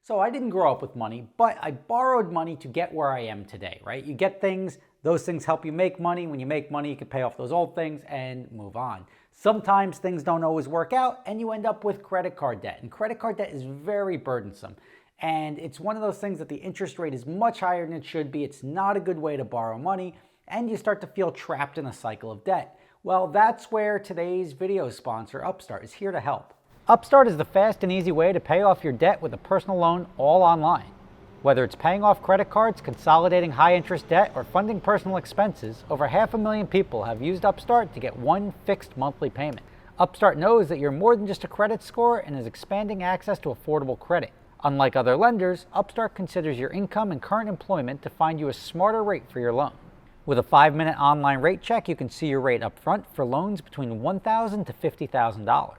So I didn't grow up with money, but I borrowed money to get where I am today, right? You get things, those things help you make money. When you make money, you can pay off those old things and move on. Sometimes things don't always work out and you end up with credit card debt. And credit card debt is very burdensome. And it's one of those things that the interest rate is much higher than it should be. It's not a good way to borrow money, and you start to feel trapped in a cycle of debt. Well, that's where today's video sponsor, Upstart, is here to help. Upstart is the fast and easy way to pay off your debt with a personal loan all online. Whether it's paying off credit cards, consolidating high-interest debt, or funding personal expenses, over 500,000 people have used Upstart to get one fixed monthly payment. Upstart knows that you're more than just a credit score and is expanding access to affordable credit. Unlike other lenders, Upstart considers your income and current employment to find you a smarter rate for your loan. With a 5-minute online rate check, you can see your rate up front for loans between $1,000 to $50,000.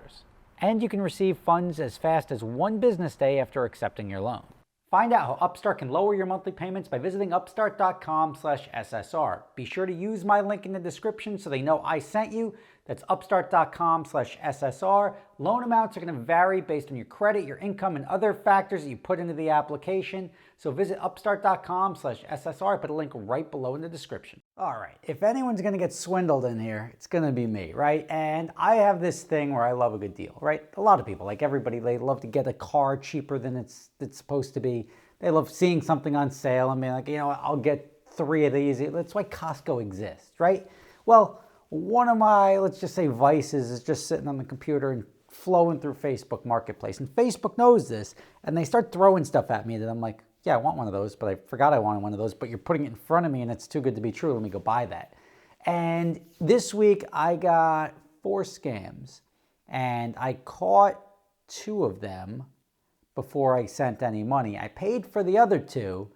And you can receive funds as fast as one business day after accepting your loan. Find out how Upstart can lower your monthly payments by visiting upstart.com/SSR. Be sure to use my link in the description so they know I sent you. That's upstart.com/SSR. Loan amounts are going to vary based on your credit, your income, and other factors that you put into the application. So visit upstart.com/SSR. I put a link right below in the description. All right, if anyone's going to get swindled in here, it's going to be me, right? And I have this thing where I love a good deal, right? A lot of people, like everybody, they love to get a car cheaper than it's supposed to be. They love seeing something on sale and being like, I'll get 3 of these. That's why Costco exists, right? Well, one of my, let's just say, vices is just sitting on the computer and flowing through Facebook Marketplace. And Facebook knows this, and they start throwing stuff at me that I'm like, yeah, I want one of those, but I forgot I wanted one of those, but you're putting it in front of me and it's too good to be true. Let me go buy that. And this week I got 4 scams, and I caught 2 of them before I sent any money. I paid for the other 2.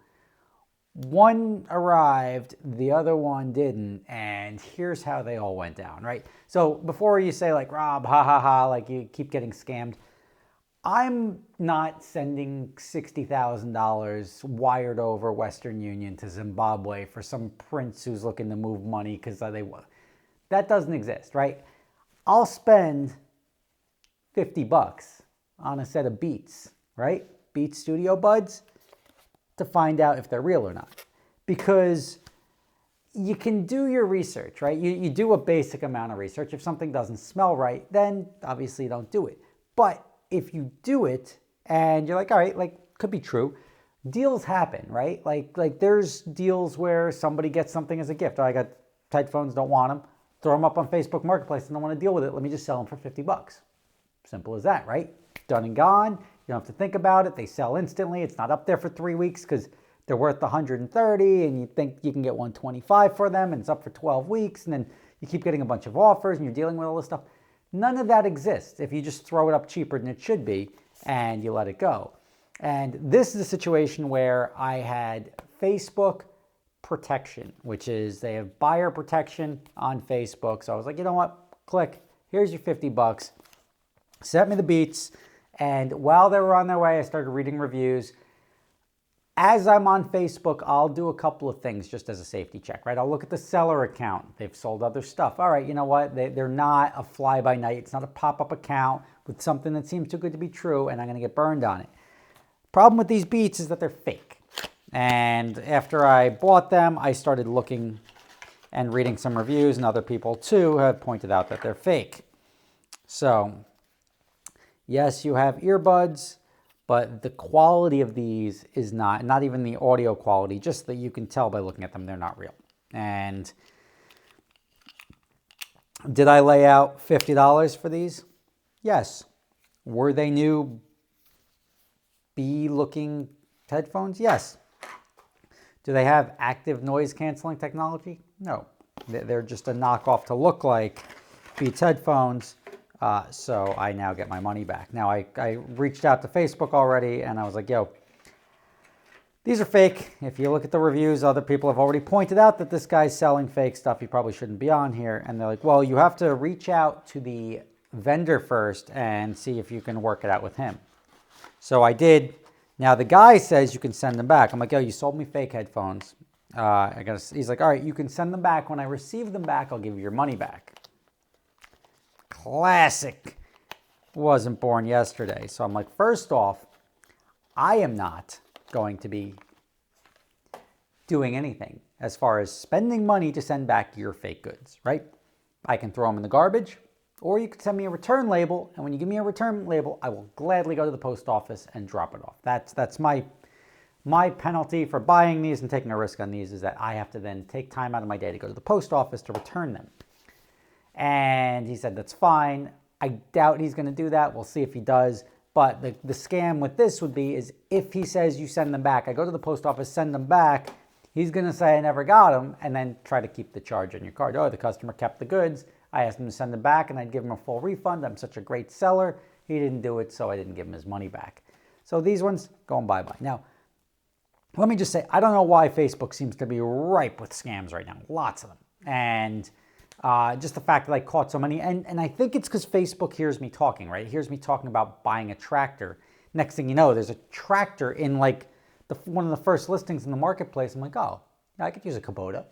One arrived, the other one didn't, and here's how they all went down, right? So before you say like, Rob, ha ha ha, like you keep getting scammed, I'm not sending $60,000 wired over Western Union to Zimbabwe for some prince who's looking to move money because that doesn't exist, right? I'll spend $50 on a set of Beats, right? Beats Studio Buds, to find out if they're real or not. Because you can do your research, right? You do a basic amount of research. If something doesn't smell right, then obviously don't do it. But if you do it and you're like, all right, like could be true, deals happen, right? Like there's deals where somebody gets something as a gift. Oh, I got headphones, don't want them. Throw them up on Facebook Marketplace and don't want to deal with it. Let me just sell them for $50. Simple as that, right? Done and gone. You don't have to think about it. They sell instantly. It's not up there for 3 weeks because they're worth $130 and you think you can get $125 for them and it's up for 12 weeks and then you keep getting a bunch of offers and you're dealing with all this stuff. None of that exists if you just throw it up cheaper than it should be and you let it go. And this is a situation where I had Facebook protection, which is they have buyer protection on Facebook. So I was like, you know what? Click. Here's your $50. Sent me the Beats. And while they were on their way, I started reading reviews. As I'm on Facebook, I'll do a couple of things just as a safety check, right? I'll look at the seller account. They've sold other stuff. All right, you know what? They're not a fly-by-night. It's not a pop-up account with something that seems too good to be true, and I'm going to get burned on it. Problem with these Beats is that they're fake. And after I bought them, I started looking and reading some reviews, and other people, too, have pointed out that they're fake. So yes, you have earbuds, but the quality of these is not even the audio quality, just that you can tell by looking at them, they're not real. And did I lay out $50 for these? Yes. Were they new B-looking headphones? Yes. Do they have active noise canceling technology? No. They're just a knockoff to look like Beats headphones. So I now get my money back. Now I reached out to Facebook already and I was like, yo, these are fake. If you look at the reviews, other people have already pointed out that this guy's selling fake stuff. He probably shouldn't be on here. And they're like, well, you have to reach out to the vendor first and see if you can work it out with him. So I did. Now the guy says you can send them back. I'm like, yo, you sold me fake headphones. He's like, all right, you can send them back. When I receive them back, I'll give you your money back. Classic. Wasn't born yesterday. So I'm like, first off, I am not going to be doing anything as far as spending money to send back your fake goods, right? I can throw them in the garbage, or you can send me a return label, and when you give me a return label, I will gladly go to the post office and drop it off. That's my penalty for buying these and taking a risk on these, is that I have to then take time out of my day to go to the post office to return them. And he said, that's fine. I doubt he's going to do that. We'll see if he does. But the scam with this would be is if he says you send them back, I go to the post office, send them back, he's going to say I never got them, and then try to keep the charge on your card. Oh, the customer kept the goods. I asked him to send them back, and I'd give him a full refund. I'm such a great seller. He didn't do it, so I didn't give him his money back. So these ones, going bye-bye. Now, let me just say, I don't know why Facebook seems to be ripe with scams right now. Lots of them. And just the fact that I caught so many. And I think it's because Facebook hears me talking, right? It hears me talking about buying a tractor. Next thing you know, there's a tractor in like one of the first listings in the marketplace. I'm like, oh, I could use a Kubota.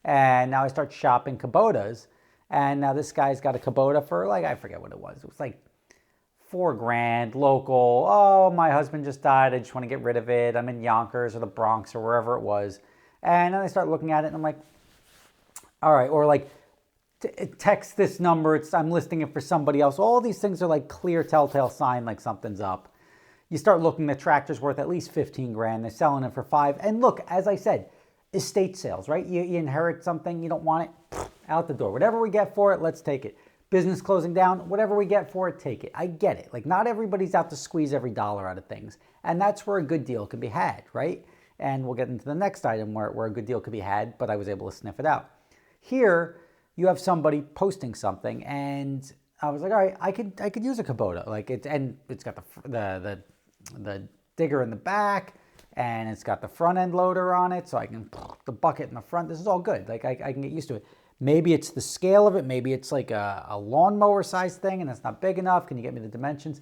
And now I start shopping Kubotas. And now this guy's got a Kubota for like, I forget what it was. It was like $4,000 local. Oh, my husband just died. I just want to get rid of it. I'm in Yonkers or the Bronx or wherever it was. And then I start looking at it and I'm like, all right. Or like, text this number. I'm listing it for somebody else. All these things are like clear telltale sign like something's up. You start looking, the tractor's worth at least $15,000. They're selling it for $5,000. And look, as I said, estate sales, right? You inherit something, you don't want it, out the door. Whatever we get for it, let's take it. Business closing down, whatever we get for it, take it. I get it. Like, not everybody's out to squeeze every dollar out of things. And that's where a good deal can be had, right? And we'll get into the next item where a good deal could be had, but I was able to sniff it out. Here, you have somebody posting something, and I was like, all right, I could use a Kubota. Like, it's got the digger in the back, and it's got the front end loader on it, so I can the bucket in the front. This is all good. Like, I can get used to it. Maybe it's the scale of it. Maybe it's like a lawnmower size thing, and it's not big enough. Can you get me the dimensions?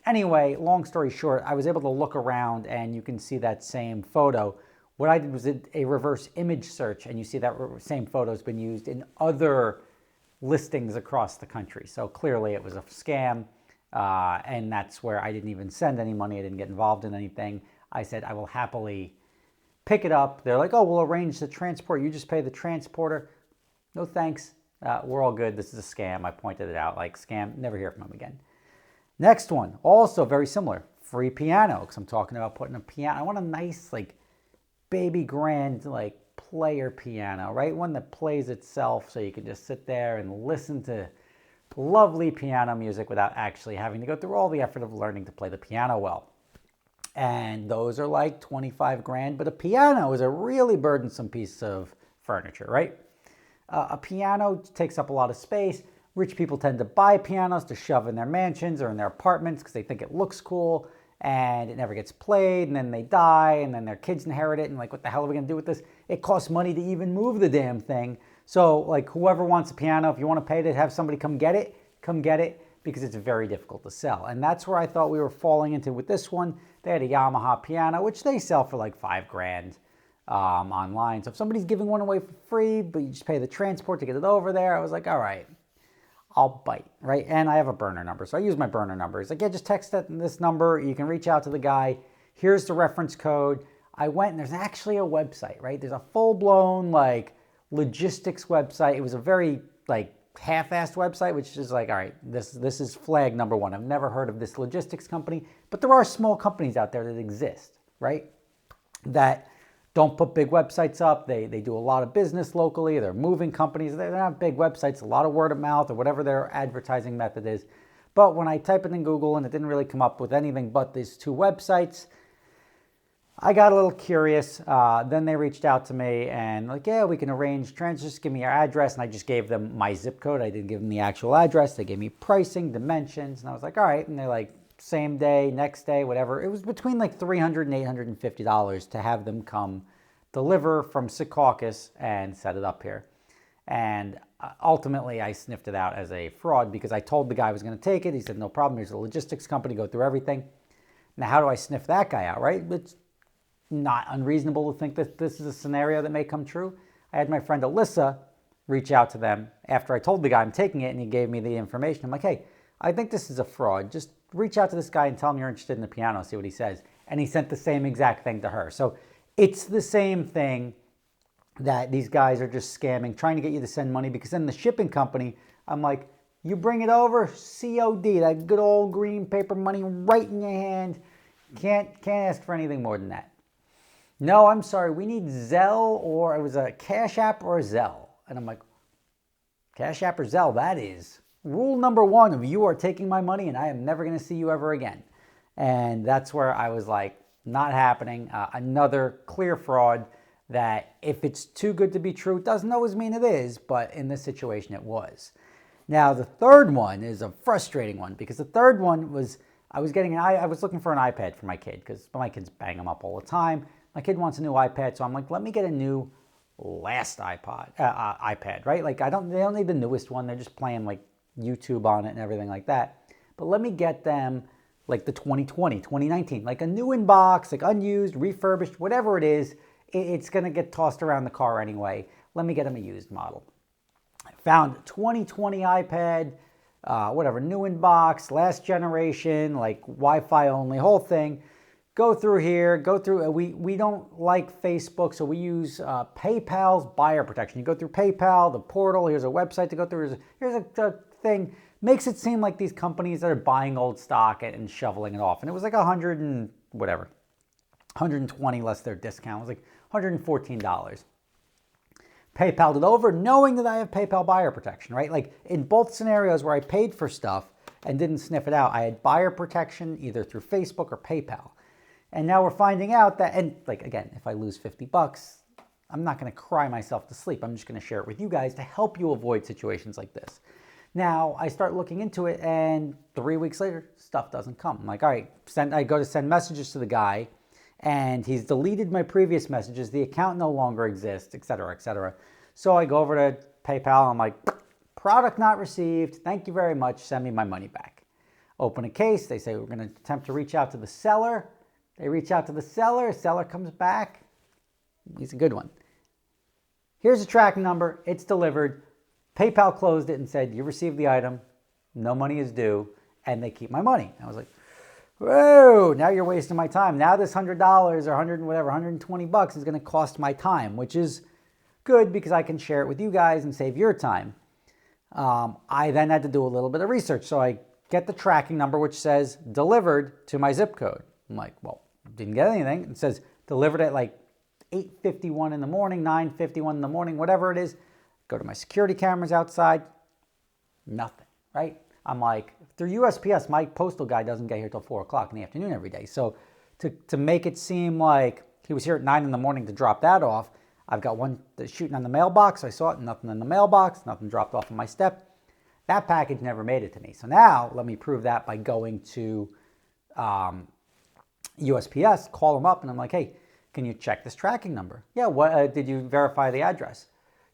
Anyway, long story short, I was able to look around, and you can see that same photo. What I did was a reverse image search, and you see that same photo has been used in other listings across the country. So clearly it was a scam, and that's where I didn't even send any money. I didn't get involved in anything. I said, I will happily pick it up. They're like, oh, we'll arrange the transport. You just pay the transporter. No thanks. We're all good. This is a scam. I pointed it out. Like, scam. Never hear from them again. Next one, also very similar. Free piano, because I'm talking about putting a piano. I want a nice, like, baby grand, like, player piano, right? One that plays itself, so you can just sit there and listen to lovely piano music without actually having to go through all the effort of learning to play the piano well. And those are like $25,000, but a piano is a really burdensome piece of furniture, right? A piano takes up a lot of space. Rich people tend to buy pianos to shove in their mansions or in their apartments because they think it looks cool, and it never gets played, and then they die, and then their kids inherit it, and like, what the hell are we gonna do with this? It costs money to even move the damn thing. So like, whoever wants a piano, if you want to pay to have somebody come get it, because it's very difficult to sell. And that's where I thought we were falling into with this one. They had a Yamaha piano, which they sell for like $5,000 online. So if somebody's giving one away for free, but you just pay the transport to get it over there, I was like, all right, I'll bite, right? And I have a burner number, so I use my burner number. He's like, yeah, just text this number. You can reach out to the guy. Here's the reference code. I went, and there's actually a website, right? There's a full-blown, like, logistics website. It was a very, like, half-assed website, which is like, all right, this is flag number one. I've never heard of this logistics company, but there are small companies out there that exist, right? That don't put big websites up. They do a lot of business locally. They're moving companies. They're not big websites, a lot of word of mouth or whatever their advertising method is. But when I type it in Google and it didn't really come up with anything but these two websites, I got a little curious. Then they reached out to me and like, yeah, we can arrange just give me your address. And I just gave them my zip code. I didn't give them the actual address. They gave me pricing, dimensions. And I was like, all right. And they're like, same day, next day, whatever. It was between like $300 and $850 to have them come deliver from Secaucus and set it up here. And ultimately, I sniffed it out as a fraud because I told the guy I was going to take it. He said, no problem. Here's a logistics company. Go through everything. Now, how do I sniff that guy out, right? It's not unreasonable to think that this is a scenario that may come true. I had my friend Alyssa reach out to them after I told the guy I'm taking it, and he gave me the information. I'm like, hey, I think this is a fraud. Just reach out to this guy and tell him you're interested in the piano, see what he says. and he sent the same exact thing to her. So it's the same thing that these guys are just scamming, trying to get you to send money, because then the shipping company, I'm like, you bring it over, COD, that good old green paper money right in your hand. Can't ask for anything more than that. No, I'm sorry, we need Zelle, or it was a Cash App or a Zelle. And I'm like, Cash App or Zelle, that is rule number one of you are taking my money and I am never going to see you ever again. And that's where I was like, not happening. Another clear fraud that if it's too good to be true, it doesn't always mean it is, but in this situation it was. Now the third one is a frustrating one, because the third one was, I was looking for an iPad for my kid, because my kids bang them up all the time. My kid wants a new iPad, so I'm like, let me get a new last iPad, right? Like they don't need the newest one. They're just playing like YouTube on it and everything like that. But let me get them like the 2020, 2019, like a new inbox, like unused, refurbished, whatever it is. It's going to get tossed around the car anyway. Let me get them a used model. I found 2020 iPad, whatever, new inbox, last generation, like Wi-Fi only, whole thing. Go through here, we don't like Facebook, so we use PayPal's buyer protection. You go through PayPal, the portal, here's a website to go through, here's a thing. Makes it seem like these companies that are buying old stock and shoveling it off. And it was like 100 and whatever, 120 less their discount. It was like $114. PayPal'd it over, knowing that I have PayPal buyer protection, right? Like in both scenarios where I paid for stuff and didn't sniff it out, I had buyer protection either through Facebook or PayPal. And now we're finding out that, and like, again, if I lose $50, I'm not going to cry myself to sleep. I'm just going to share it with you guys to help you avoid situations like this. Now, I start looking into it, and 3 weeks later, stuff doesn't come. I'm like, all right, I go to send messages to the guy, and he's deleted my previous messages. The account no longer exists, et cetera, et cetera. So I go over to PayPal. I'm like, product not received. Thank you very much. Send me my money back. Open a case. They say, we're going to attempt to reach out to the seller. They reach out to the seller. Seller comes back. He's a good one. Here's a tracking number. It's delivered. PayPal closed it and said, you received the item. No money is due. And they keep my money. I was like, whoa, now you're wasting my time. Now this $100 or 100 whatever, $120 is going to cost my time, which is good because I can share it with you guys and save your time. I then had to do a little bit of research. So I get the tracking number, which says delivered to my zip code. I'm like, well, didn't get anything. It says delivered at like 8:51 in the morning, 9:51 in the morning, whatever it is. Go to my security cameras outside. Nothing, right? I'm like, through USPS, my postal guy doesn't get here till 4 o'clock in the afternoon every day. So to make it seem like he was here at 9 in the morning to drop that off, I've got one shooting on the mailbox. I saw it, nothing in the mailbox, nothing dropped off on my step. That package never made it to me. So now let me prove that by going to USPS, call them up, and I'm like, hey, can you check this tracking number? Yeah, what did you verify the address?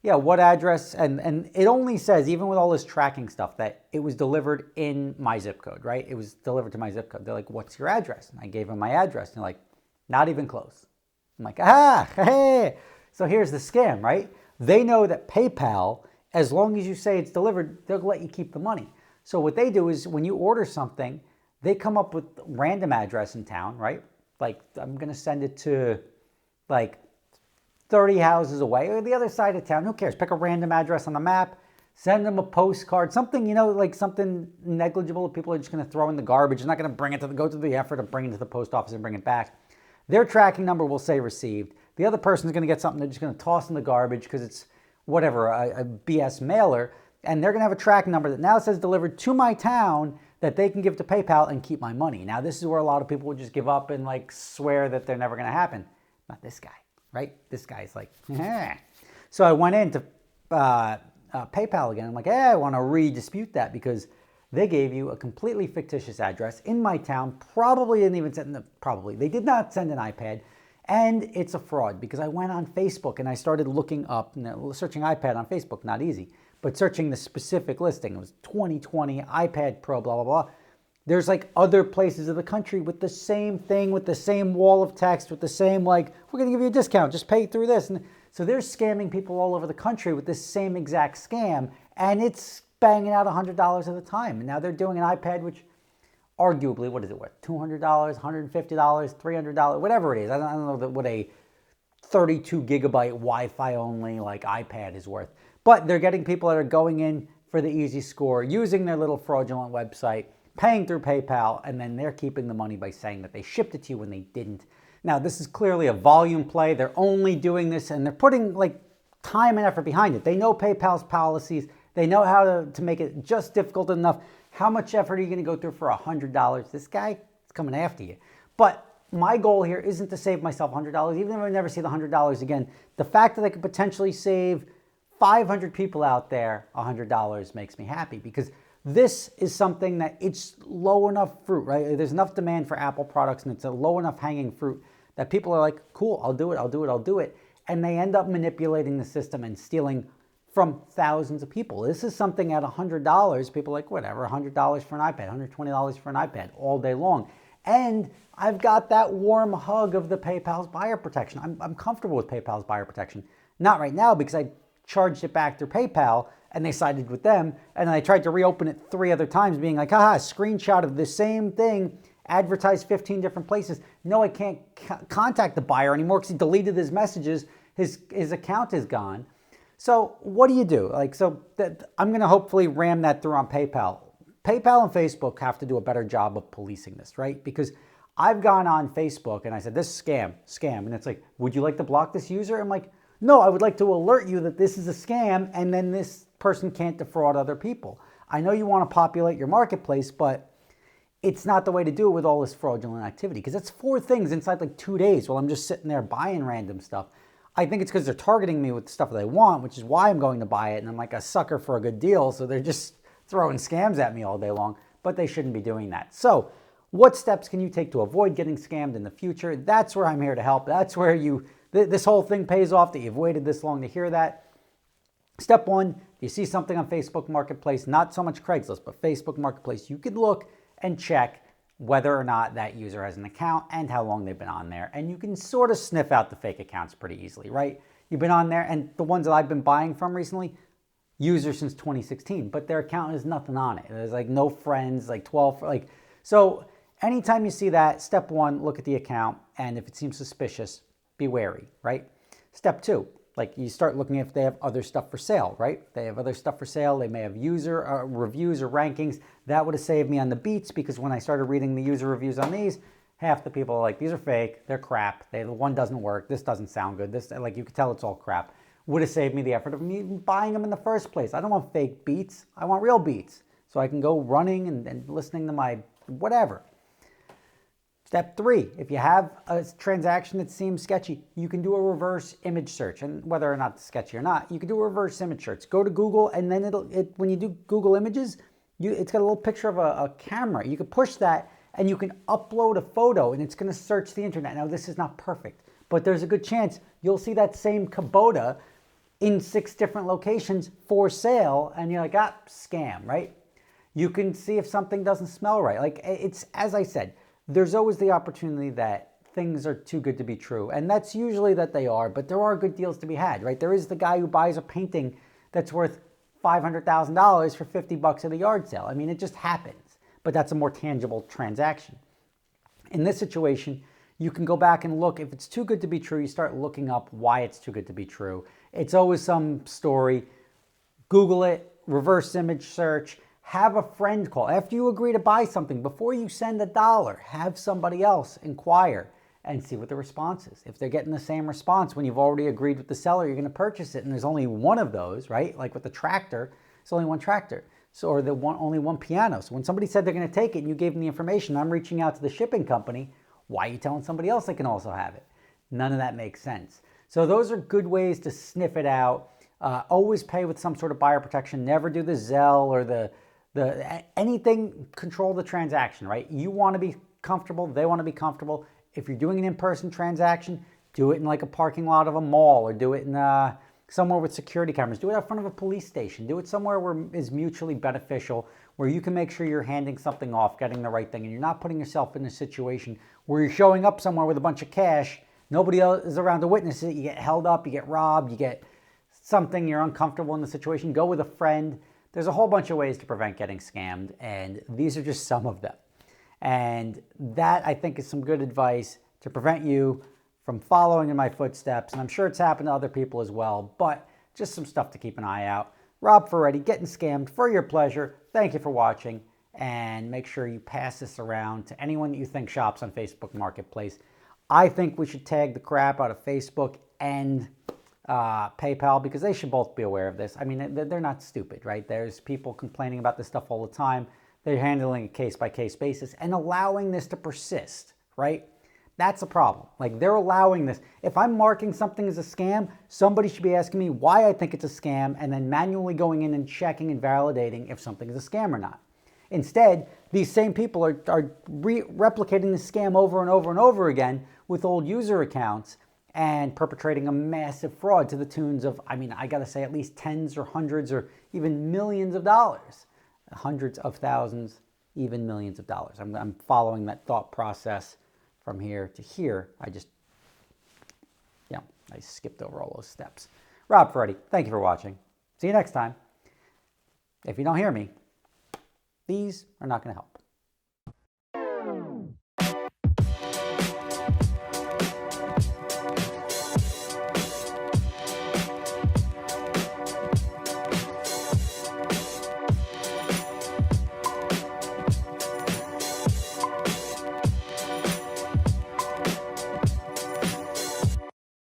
Yeah, what address? And it only says, even with all this tracking stuff, that it was delivered in my zip code, right? It was delivered to my zip code. They're like, what's your address? And I gave them my address. And they're like, not even close. I'm like, hey. So here's the scam, right? They know that PayPal, as long as you say it's delivered, they'll let you keep the money. So what they do is when you order something, they come up with random address in town, right? Like, I'm going to send it to like 30 houses away or the other side of town. Who cares? Pick a random address on the map, send them a postcard, something, like something negligible that people are just going to throw in the garbage. They're not going to bring it go through the effort of bringing it to the post office and bring it back. Their tracking number will say received. The other person's going to get something they're just going to toss in the garbage because it's whatever, a BS mailer. And they're going to have a tracking number that now says delivered to my town that they can give to PayPal and keep my money. Now, this is where a lot of people would just give up and like swear that they're never going to happen. Not this guy. Right? This guy's like, eh. So I went into PayPal again. I'm like, I want to redispute that because they gave you a completely fictitious address in my town. Probably didn't even send they did not send an iPad. And it's a fraud because I went on Facebook and I started looking up, searching iPad on Facebook, not easy, but searching the specific listing. It was 2020 iPad Pro, blah, blah, blah. There's like other places of the country with the same thing, with the same wall of text, with the same like, we're going to give you a discount, just pay through this. And so they're scamming people all over the country with this same exact scam, and it's banging out $100 at a time. And now they're doing an iPad, which arguably, what is it worth? $200, $150, $300, whatever it is. I don't know what a 32 gigabyte Wi-Fi only like iPad is worth. But they're getting people that are going in for the easy score, using their little fraudulent website, paying through PayPal, and then they're keeping the money by saying that they shipped it to you when they didn't. Now, this is clearly a volume play. They're only doing this, and they're putting like time and effort behind it. They know PayPal's policies. They know how to make it just difficult enough. How much effort are you going to go through for $100? This guy is coming after you. But my goal here isn't to save myself $100, even if I never see the $100 again. The fact that I could potentially save 500 people out there $100 makes me happy, because this is something that it's low enough fruit, right? There's enough demand for Apple products, and it's a low enough hanging fruit that people are like, cool, I'll do it, I'll do it, I'll do it. And they end up manipulating the system and stealing from thousands of people. This is something at $100, people are like, whatever, $100 for an iPad, $120 for an iPad all day long. And I've got that warm hug of the PayPal's buyer protection. I'm comfortable with PayPal's buyer protection. Not right now, because I charged it back through PayPal and they sided with them. And I tried to reopen it 3 other times being like, haha, screenshot of the same thing, advertised 15 different places. No, I can't contact the buyer anymore because he deleted his messages. His account is gone. So what do you do? I'm going to hopefully ram that through on PayPal. PayPal and Facebook have to do a better job of policing this, right? Because I've gone on Facebook and I said, this is scam. And it's like, would you like to block this user? I'm like, no, I would like to alert you that this is a scam, and then this person can't defraud other people. I know you want to populate your marketplace, but it's not the way to do it with all this fraudulent activity, because it's 4 things inside like 2 days while I'm just sitting there buying random stuff. I think it's because they're targeting me with the stuff that they want, which is why I'm going to buy it, and I'm like a sucker for a good deal, so they're just throwing scams at me all day long, but they shouldn't be doing that. So what steps can you take to avoid getting scammed in the future? That's where I'm here to help. That's where this whole thing pays off, that you've waited this long to hear that. Step 1, you see something on Facebook Marketplace, not so much Craigslist, but Facebook Marketplace, you could look and check whether or not that user has an account and how long they've been on there. And you can sort of sniff out the fake accounts pretty easily, right? You've been on there, and the ones that I've been buying from recently, users since 2016, but their account has nothing on it. There's like no friends, like 12, so anytime you see that, step 1, look at the account, and if it seems suspicious, be wary, right? Step 2, you start looking if they have other stuff for sale, right? They have other stuff for sale. They may have user reviews or rankings. That would have saved me on the beats, because when I started reading the user reviews on these, half the people are like, these are fake, they're crap, the one doesn't work, this doesn't sound good, this, you could tell it's all crap. Would have saved me the effort of me even buying them in the first place. I don't want fake beats, I want real beats, so I can go running and listening to my whatever. Step 3, if you have a transaction that seems sketchy, you can do a reverse image search. And whether or not it's sketchy or not, you can do a reverse image search. Go to Google, and then when you do Google Images, it's got a little picture of a camera. You can push that, and you can upload a photo, and it's going to search the internet. Now, this is not perfect, but there's a good chance you'll see that same Kubota in 6 different locations for sale, and you're like, scam, right? You can see if something doesn't smell right. It's, as I said, there's always the opportunity that things are too good to be true. And that's usually that they are, but there are good deals to be had, right? There is the guy who buys a painting that's worth $500,000 for $50 at a yard sale. I mean, it just happens, but that's a more tangible transaction. In this situation, you can go back and look. If it's too good to be true, you start looking up why it's too good to be true. It's always some story. Google it, reverse image search. Have a friend call. After you agree to buy something, before you send $1, have somebody else inquire and see what the response is. If they're getting the same response when you've already agreed with the seller, you're going to purchase it, and there's only one of those, right? Like with the tractor, it's only one tractor. So, or only one piano. So when somebody said they're going to take it and you gave them the information, I'm reaching out to the shipping company, why are you telling somebody else they can also have it? None of that makes sense. So those are good ways to sniff it out. Always pay with some sort of buyer protection. Never do the Zelle or anything. Control the transaction, right? You want to be comfortable, they want to be comfortable. If you're doing an in-person transaction, do it in like a parking lot of a mall, or do it in somewhere with security cameras. Do it out front of a police station. Do it somewhere where is mutually beneficial, where you can make sure you're handing something off, getting the right thing, and you're not putting yourself in a situation where you're showing up somewhere with a bunch of cash, nobody else is around to witness it, you get held up, you get robbed, you get something, you're uncomfortable in the situation. Go with a friend. There's a whole bunch of ways to prevent getting scammed, and these are just some of them. And that, I think, is some good advice to prevent you from following in my footsteps. And I'm sure it's happened to other people as well, but just some stuff to keep an eye out. Rob Ferretti, getting scammed for your pleasure. Thank you for watching. And make sure you pass this around to anyone that you think shops on Facebook Marketplace. I think we should tag the crap out of Facebook and PayPal, because they should both be aware of this. I mean, they're not stupid, right? There's people complaining about this stuff all the time. They're handling a case-by-case basis and allowing this to persist, right? That's a problem. Like, they're allowing this. If I'm marking something as a scam, somebody should be asking me why I think it's a scam and then manually going in and checking and validating if something is a scam or not. Instead, these same people are replicating the scam over and over and over again with old user accounts and perpetrating a massive fraud to the tunes of, I mean, I got to say, at least tens or hundreds or even millions of dollars. Hundreds of thousands, even millions of dollars. I'm following that thought process from here to here. I skipped over all those steps. Rob Ferretti, thank you for watching. See you next time. If you don't hear me, these are not going to help.